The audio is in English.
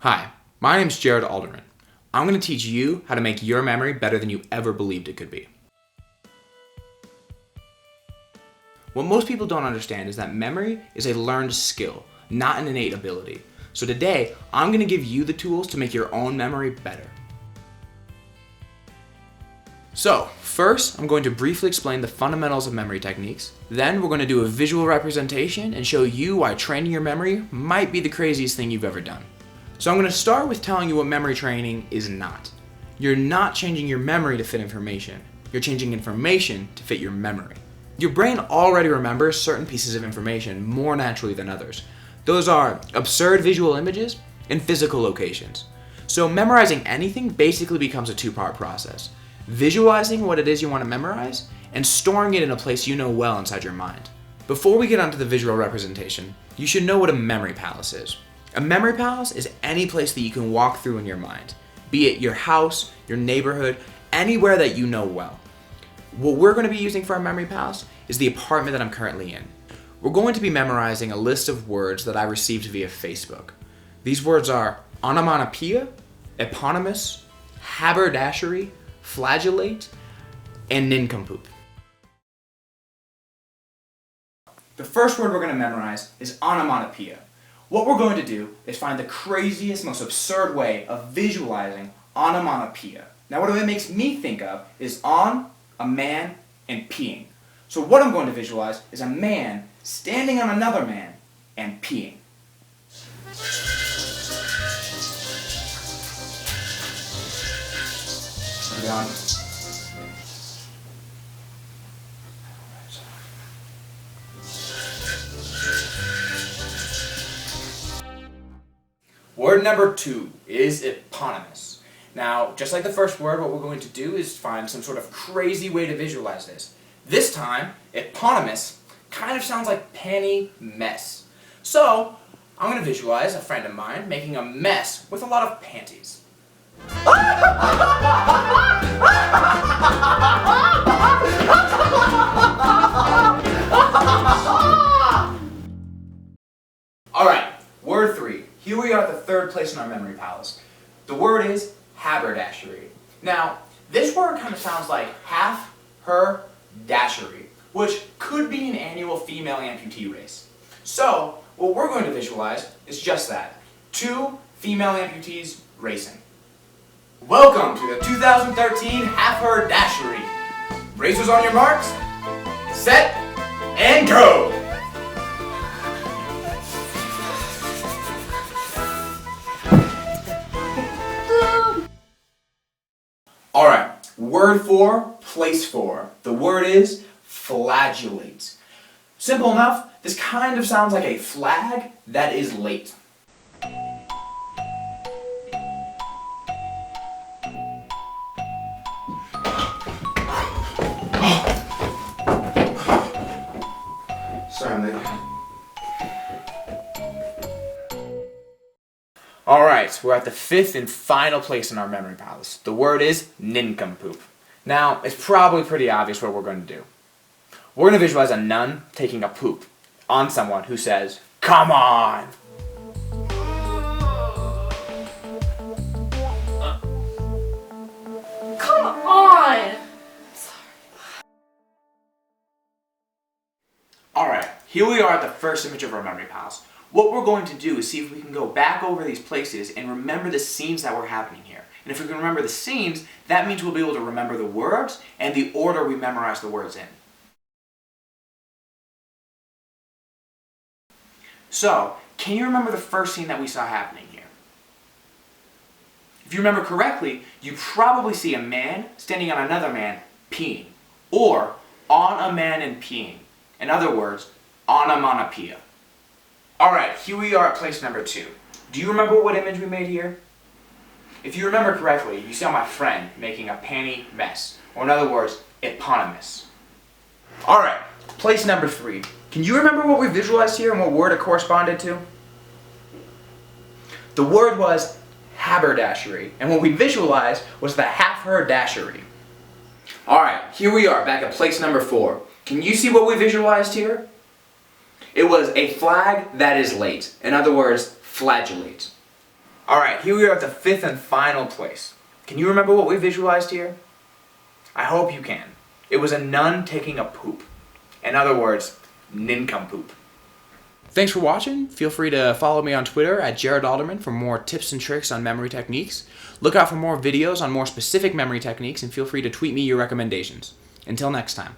Hi, my name's Jared Alderman. I'm going to teach you how to make your memory better than you ever believed it could be. What most people don't understand is that memory is a learned skill, not an innate ability. So today, I'm going to give you the tools to make your own memory better. So, first, I'm going to briefly explain the fundamentals of memory techniques. Then, we're going to do a visual representation and show you why training your memory might be the craziest thing you've ever done. So I'm going to start with telling you what memory training is not. You're not changing your memory to fit information. You're changing information to fit your memory. Your brain already remembers certain pieces of information more naturally than others. Those are absurd visual images and physical locations. So memorizing anything basically becomes a two-part process. Visualizing what it is you want to memorize and storing it in a place you know well inside your mind. Before we get onto the visual representation, you should know what a memory palace is. A memory palace is any place that you can walk through in your mind, be it your house, your neighborhood, anywhere that you know well. What we're going to be using for our memory palace is the apartment that I'm currently in. We're going to be memorizing a list of words that I received via Facebook. These words are onomatopoeia, eponymous, haberdashery, flagellate, and nincompoop. The first word we're going to memorize is onomatopoeia. What we're going to do is find the craziest, most absurd way of visualizing onomatopoeia. Now what it makes me think of is on, a man, and peeing. So what I'm going to visualize is a man standing on another man and peeing. Put it on. Word number 2 is eponymous. Now, just like the first word, what we're going to do is find some sort of crazy way to visualize this. This time, eponymous kind of sounds like panty mess. So, I'm going to visualize a friend of mine making a mess with a lot of panties. Alright, word 3. Here we are at the third place in our memory palace. The word is haberdashery. Now, this word kind of sounds like half her dashery, which could be an annual female amputee race. So, what we're going to visualize is just that. 2 female amputees racing. Welcome to the 2013 Half Her Dashery. Racers on your marks, set, and go! Alright, word 4, place 4. The word is flagellate. Simple enough, this kind of sounds like a flag that is late. Sorry, I'm late. Alright, we're at the 5th and final place in our memory palace. The word is nincompoop. Now, it's probably pretty obvious what we're going to do. We're going to visualize a nun taking a poop on someone who says, "Come on!" Come on! Alright, here we are at the first image of our memory palace. What we're going to do is see if we can go back over these places and remember the scenes that were happening here. And if we can remember the scenes, that means we'll be able to remember the words and the order we memorize the words in. So, can you remember the first scene that we saw happening here? If you remember correctly, you probably see a man standing on another man peeing, or on a man and peeing. In other words, onomatopoeia. Alright, here we are at place number 2. Do you remember what image we made here? If you remember correctly, you saw my friend making a panty mess, or in other words, eponymous. Alright, place number 3. Can you remember what we visualized here and what word it corresponded to? The word was haberdashery, and what we visualized was the half her dashery. Alright, here we are back at place number 4. Can you see what we visualized here? It was a flag that is late. In other words, flagellate. Alright, here we are at the 5th and final place. Can you remember what we visualized here? I hope you can. It was a nun taking a poop. In other words, nincompoop. Thanks for watching. Feel free to follow me on Twitter at Jared Alderman for more tips and tricks on memory techniques. Look out for more videos on more specific memory techniques and feel free to tweet me your recommendations. Until next time.